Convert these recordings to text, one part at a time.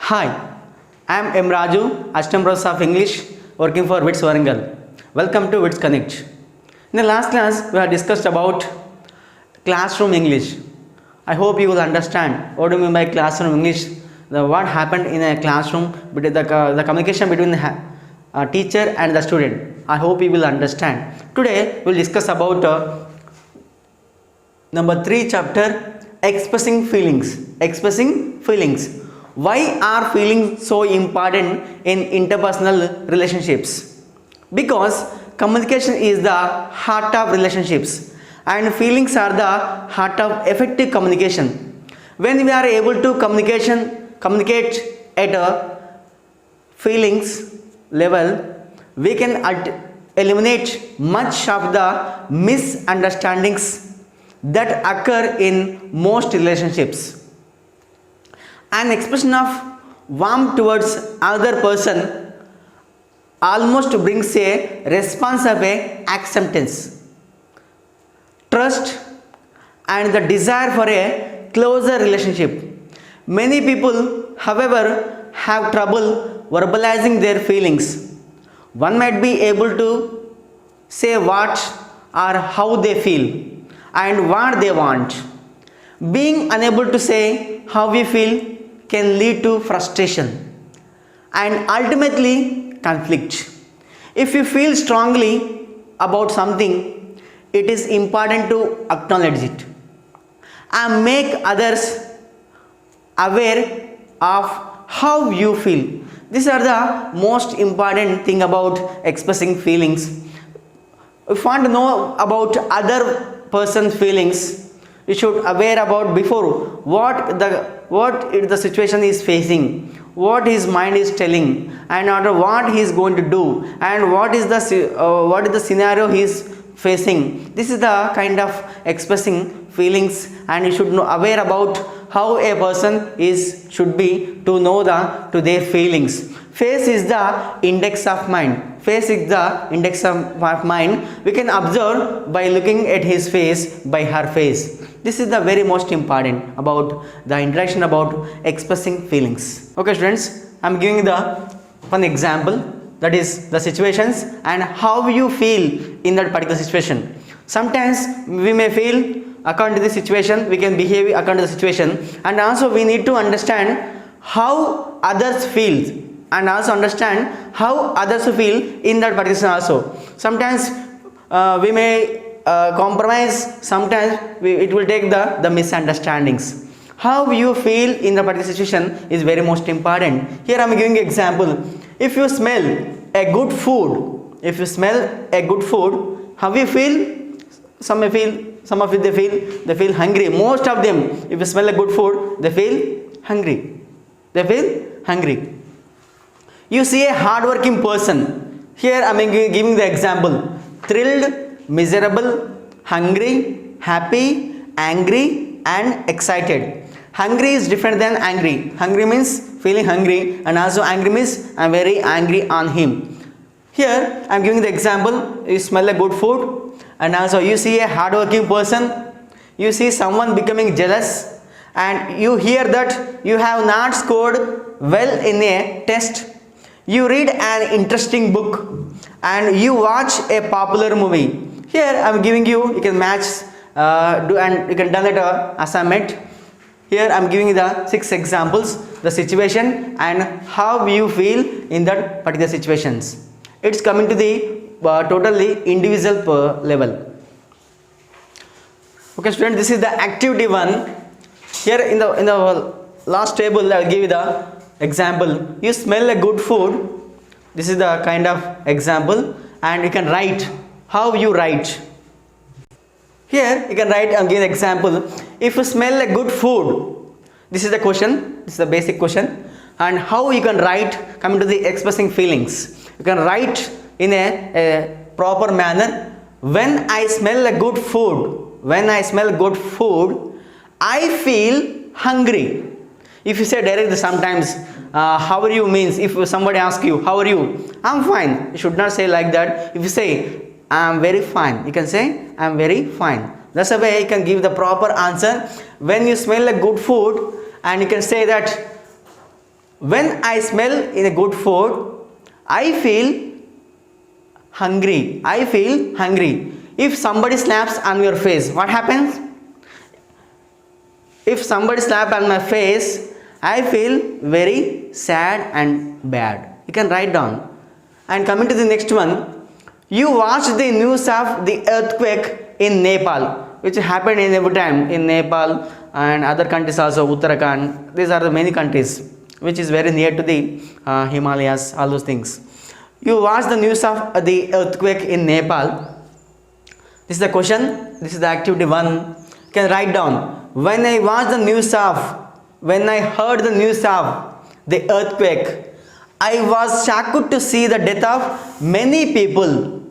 Hi, I am M. Raju, Assistant Professor of English, working for WITS Warangal. Welcome to WITS Connect. In the last class, we have discussed about classroom English. I hope you will understand what do you mean by classroom English, what happened in a classroom, between the communication between the teacher and the student. I hope you will understand. Today, we will discuss about number 3 chapter, expressing feelings. Expressing feelings. Why are feelings so important in interpersonal relationships? Because communication is the heart of relationships and feelings are the heart of effective communication. When we are able to communicate at a feelings level, we can eliminate much of the misunderstandings that occur in most relationships. An expression of warmth towards another person almost brings a response of a acceptance, trust, and the desire for a closer relationship. Many people, however, have trouble verbalizing their feelings. One might be able to say what or how they feel and what they want. Being unable to say how we feel can lead to frustration and ultimately conflict. If you feel strongly about something, it is important to acknowledge it and make others aware of how you feel. These are the most important thing about expressing feelings. If you want to know about other person's feelings, you should aware about before what the situation is facing, what his mind is telling, and after what he is going to do, and what is the scenario he is facing. This is the kind of expressing feelings, and you should know aware about how a person should be to know to their feelings. Face is the index of mind. Face is the index of mind. We can observe by looking at his face, by her face. This is the very most important about the interaction about expressing feelings. Okay students, I am giving the one example, that is the situations and how you feel in that particular situation. Sometimes we may feel according to the situation, we can behave according to the situation, and also we need to understand how others feel and also understand how others feel in that particular situation also. Sometimes we may compromise, sometimes it will take the misunderstandings. How you feel in the particular situation is very most important. Here I am giving an example. If you smell a good food, how you feel? Some of you they feel hungry. Most of them, if you smell a good food, they feel hungry. You see a hardworking person. Here I am giving the example. Thrilled, miserable, hungry, happy, angry, and excited. Hungry is different than angry. Hungry means feeling hungry, and also angry means I am very angry on him. Here I am giving the example. You smell a good food, and also you see a hardworking person. You see someone becoming jealous, and you hear that you have not scored well in a test. You read an interesting book and you watch a popular movie. Here I am giving you can match and you can done it assignment. Here I am giving you the 6 examples, the situation and how you feel in that particular situations. It's coming to the totally individual level. Okay student, this is the activity 1. Here in the last table I will give you the example. You smell a good food. This is the kind of example, and you can write how you write. Here you can write and give an example. If you smell a good food, this is the question, this is the basic question, and how you can write coming to the expressing feelings. You can write in a proper manner. When I smell a good food, I feel hungry. If you say directly sometimes, how are you means, if somebody asks you, how are you? I am fine. You should not say like that. If you say, I am very fine, you can say, I am very fine. That's the way you can give the proper answer. When you smell a good food, and you can say that When I smell in a good food, I feel hungry. I feel hungry. If somebody slaps on your face, what happens? If somebody slaps on my face, I feel very sad and bad. You can write down. And coming to the next one, you watched the news of the earthquake in Nepal, which happened in every time in Nepal and other countries also, Uttarakhand. These are the many countries which is very near to the Himalayas, all those things. You watched the news of the earthquake in Nepal. This is the question. This is the activity 1. You can write down. When I watched the news of, when I heard the news of the earthquake, I was shocked to see the death of many people.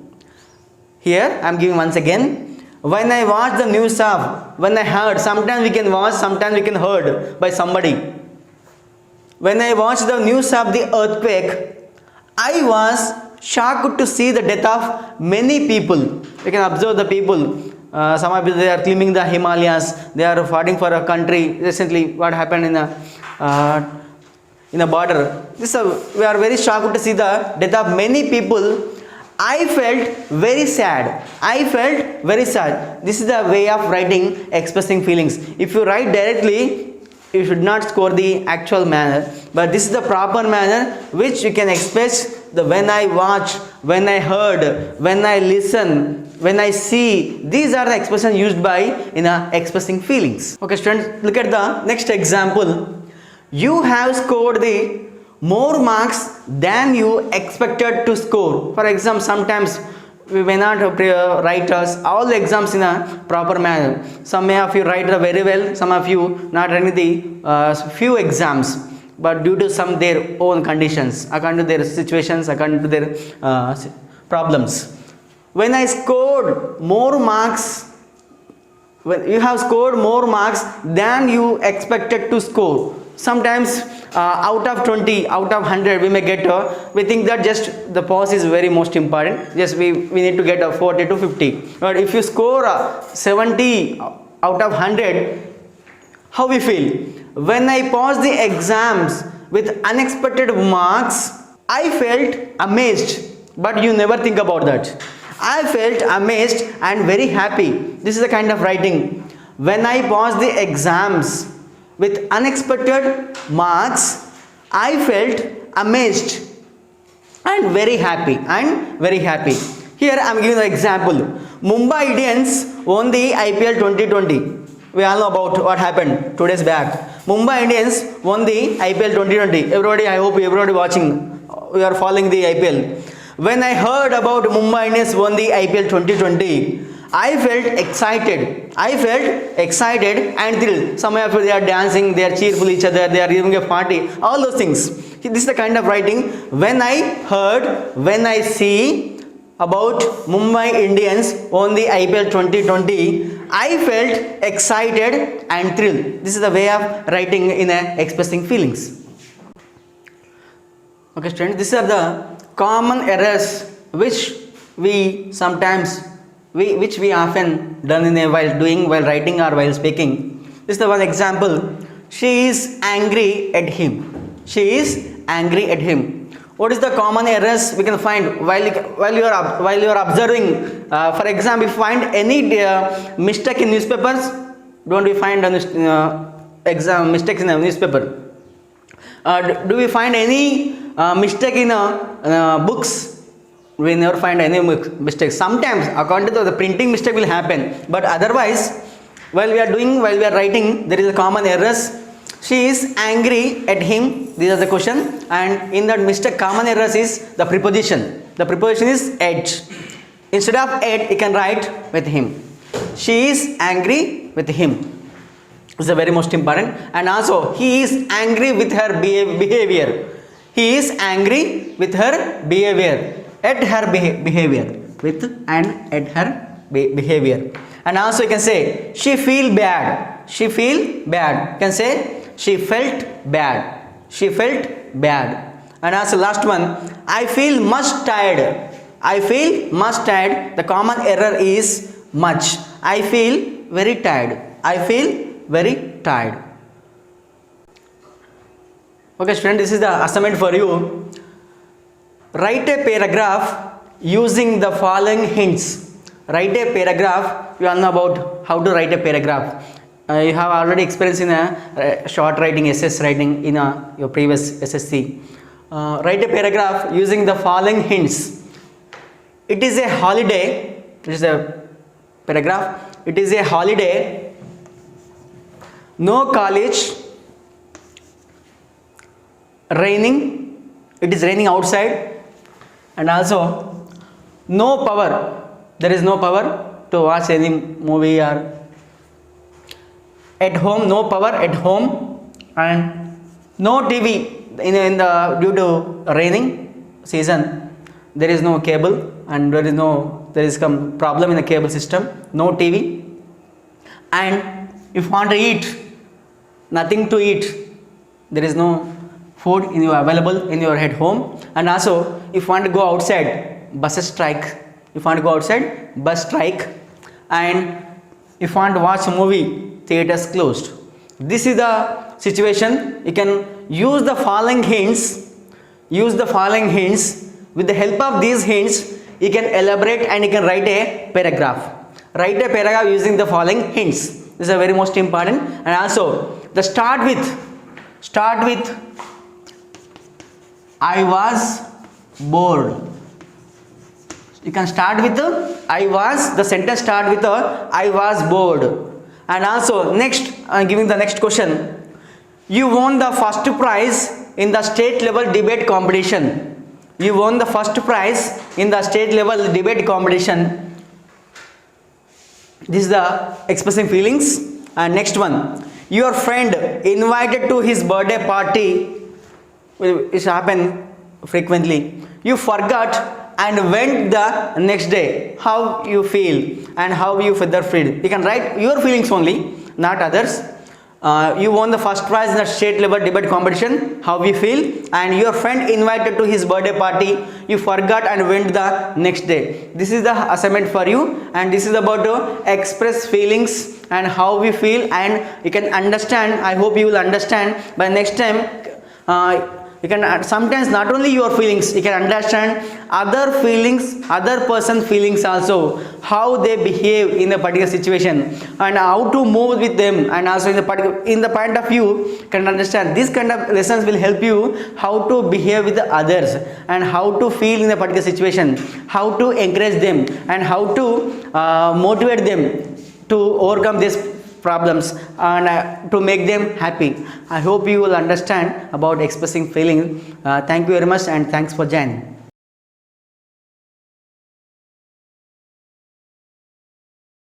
Here I am giving once again. When I watched the news of, when I heard, sometimes we can watch, sometimes we can heard by somebody. When I watched the news of the earthquake, I was shocked to see the death of many people. You can observe the people. Some of them, they are climbing the Himalayas. They are fighting for a country. Recently, what happened in a border? We are very shocked to see the death of many people. I felt very sad. I felt very sad. This is the way of writing, expressing feelings. If you write directly, you should not score the actual manner, but this is the proper manner which you can express the when I watch, when I heard, when I listen, when I see. These are the expressions used by in expressing feelings. Okay students, look at the next example. You have scored the more marks than you expected to score. For example, sometimes we may not write all the exams in a proper manner. Some of you write very well, some of you not writing the few exams, but due to some their own conditions, according to their situations, according to their problems. When I scored more marks, when you have scored more marks than you expected to score. Sometimes out of 20, out of 100 we may get we think that just the pass is very most important, just we need to get a 40 to 50. But if you score 70 out of 100, how we feel? When I passed the exams with unexpected marks, I felt amazed. But you never think about that. I felt amazed and very happy. This is the kind of writing. When I passed the exams with unexpected marks, I felt amazed and very happy. Here I am giving an example. Mumbai Indians won the IPL 2020. We all know about what happened 2 days back. Mumbai Indians won the IPL 2020. Everybody, I hope everybody watching, we are following the IPL. When I heard about Mumbai Indians won the IPL 2020, I felt excited and thrilled. Some of you, they are dancing, they are cheerful each other, they are giving a party, all those things. This is the kind of writing. When I heard, when I see about Mumbai Indians won the IPL 2020, I felt excited and thrilled. This is the way of writing in expressing feelings. Okay students, these are the common errors which we sometimes which we often done while writing or while speaking. This is the one example. She is angry at him. She is angry at him. What is the common errors we can find while you are observing? For example, if you find any mistake in newspapers, don't we find exam mistakes in a newspaper? Do we find any mistake in books? We never find any mistakes. Sometimes according to the printing mistake will happen, but otherwise while we are writing, there is a common errors. She is angry at him. These are the question, and in that mistake common errors is the preposition. The preposition is at. Instead of at, you can write with him. She is angry with him. This is very most important. And also he is angry with her behavior. He is angry with her behavior. At her behavior, with and at her behavior. And also you can say she feel bad. She feel bad. You can say she felt bad. She felt bad. And also last one, I feel much tired. I feel much tired. The common error is much. I feel very tired. I feel very tired. Okay student, this is the assignment for you. Write a paragraph using the following hints. Write a paragraph. You all know about how to write a paragraph. You have already experience in a short writing, SS writing in your previous SSC. Write a paragraph using the following hints. It is a holiday. This is a paragraph. It is a holiday. No college. Raining. It is raining outside. And also no power. There is no power to watch any movie or at home. No power at home and no TV in the due to raining season. There is no cable and there is some problem in the cable system. No TV and if you want to eat, nothing to eat. There is no food available in your at home. And also if you want to go outside, buses strike. If you want to go outside, bus strike. And if you want to watch a movie, theaters closed. This is the situation. You can use the following hints. Use the following hints. With the help of these hints, you can elaborate and you can write a paragraph. Write a paragraph using the following hints. This is a very most important. And also the start with I was bored. You can start with the sentence start with I was bored. And also next, I'm giving the next question. You won the first prize in the state level debate competition. You won the first prize in the state level debate competition. This is the expressing feelings. And next one, your friend invited to his birthday party. It happens frequently. You forgot and went the next day. How you feel and how you further feel. You can write your feelings only, not others. You won the first prize in the state level debate competition. How you feel, and your friend invited to his birthday party. You forgot and went the next day. This is the assignment for you, and this is about to express feelings and how we feel, and you can understand. I hope you will understand. By next time, you can sometimes not only your feelings, you can understand other feelings, other person's feelings also, how they behave in a particular situation and how to move with them, and also in the point of view can understand. This kind of lessons will help you how to behave with the others and how to feel in a particular situation, how to encourage them and how to motivate them to overcome this problems and to make them happy. I hope you will understand about expressing feelings. Thank you very much and thanks for joining.